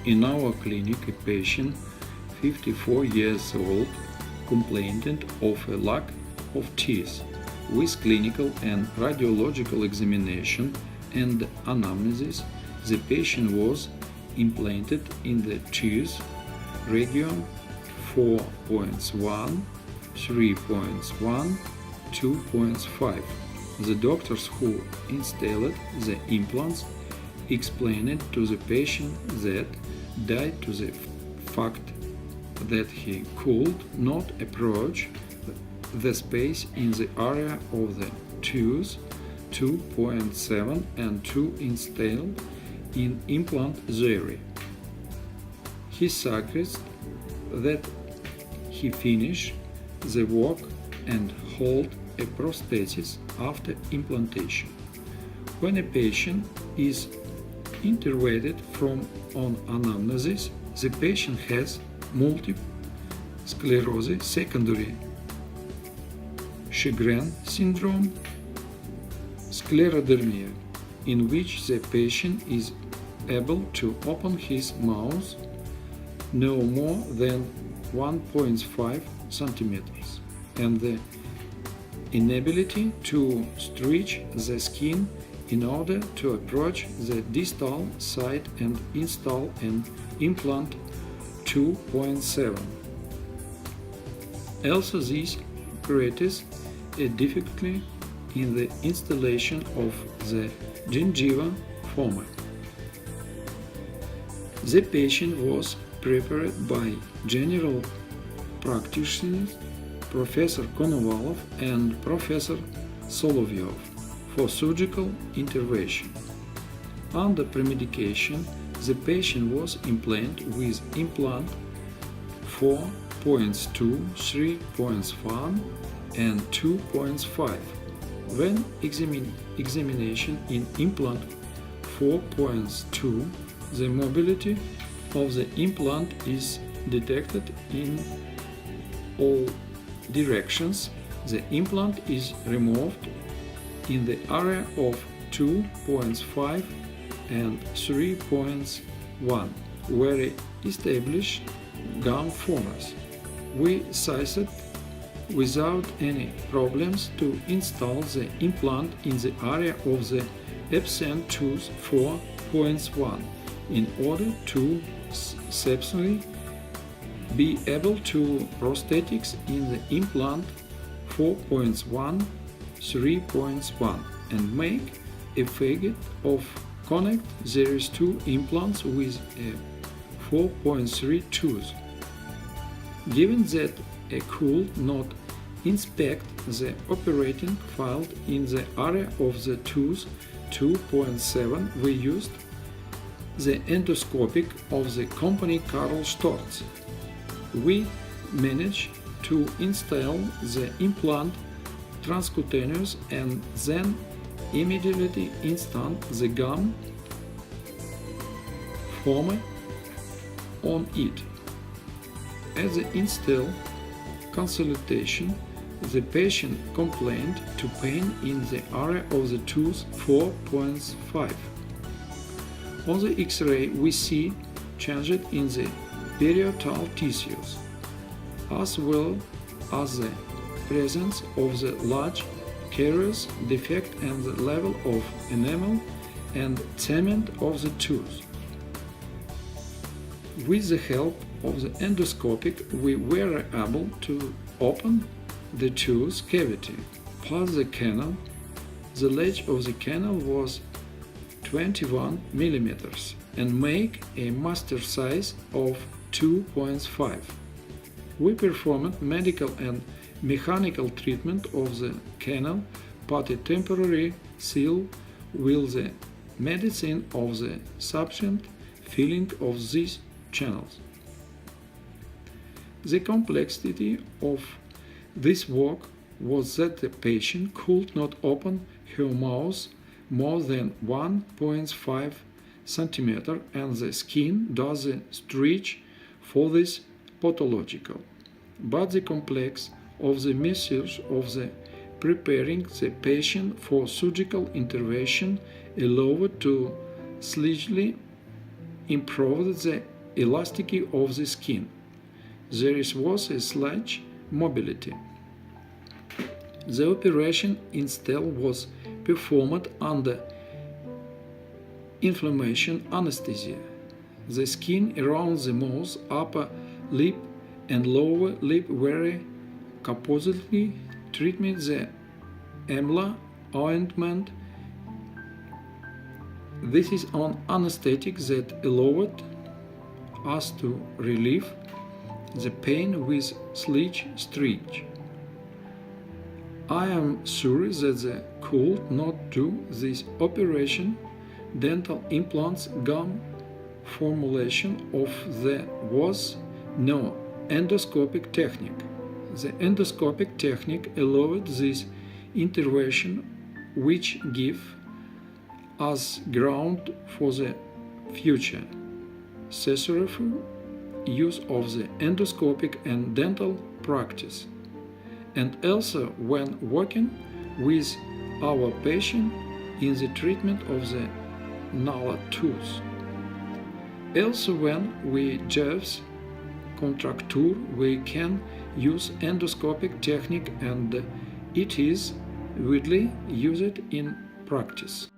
In our clinic, a patient, 54 years old, complained of a lack of teeth. With clinical and radiological examination and anamnesis, the patient was implanted in the teeth region 4.1, 3.1, 2.5. The doctors who installed the implants explained to the patient that due to the fact that he could not approach the space in the area of the tooth 2.7 and 2 installed in implant theory. He suggests that he finish the work and hold a prosthesis after implantation. When a patient is interrogated from on anamnesis, the patient has multiple sclerosis secondary Sjogren syndrome, sclerodermia, in which the patient is able to open his mouth no more than 1.5 centimeters, and the inability to stretch the skin in order to approach the distal side and install an implant 2.7. Also, this creates a difficulty in the installation of the gingiva former. The patient was prepared by general practitioners Professor Konovalov and Professor Solovyov for surgical intervention. Under premedication, the patient was implanted with implant 4.2, 3.1 and 2.5. When examination in implant 4.2, the mobility of the implant is detected in all directions. The implant is removed in the area of 2.5 and 3.1, where established gum forms. We decided without any problems to install the implant in the area of the absent tooth 4.1 in order to subsequently be able to prosthetics in the implant 4.1, 3.1 and make a figure of connect these two implants with a 4.3 tooth. Given that I could not inspect the operating field in the area of the tooth 2.7, we used the endoscopic of the company Karl Storz. We managed to install the implant transcutaneous and then immediately install the gum former on it. At the install consultation, the patient complained to pain in the area of the tooth 4.5. On the X-ray, we see changes in the parietal tissues, as well as the presence of the large carious defect and the level of enamel and cement of the tooth. With the help of the endoscopic, we were able to open the tooth cavity past the canal. The ledge of the canal was 21 mm and make a master size of 2.5. We performed medical and mechanical treatment of the canal, put a temporary seal with the medicine of the subsequent filling of these channels. The complexity of this work was that the patient could not open her mouth more than 1.5 cm, and the skin does the stretch for this pathological. But the complex of the measures of the preparing the patient for surgical intervention allowed to slightly improve the elasticity of the skin. There was a slight mobility. The operation instead was performed under inflammation anesthesia. The skin around the mouth, upper lip and lower lip were compositely treated. The amla ointment. This is an anesthetic that allowed us to relieve the pain with slight stretch. I am sure that they could not do this operation. Dental implants gum formulation of there was no endoscopic technique. The endoscopic technique allowed this intervention, which give us ground for the future successful use of the endoscopic and dental practice, and also when working with our patient in the treatment of the gnarled tooth. Also when we use contracture, we can use endoscopic technique, and it is widely used in practice.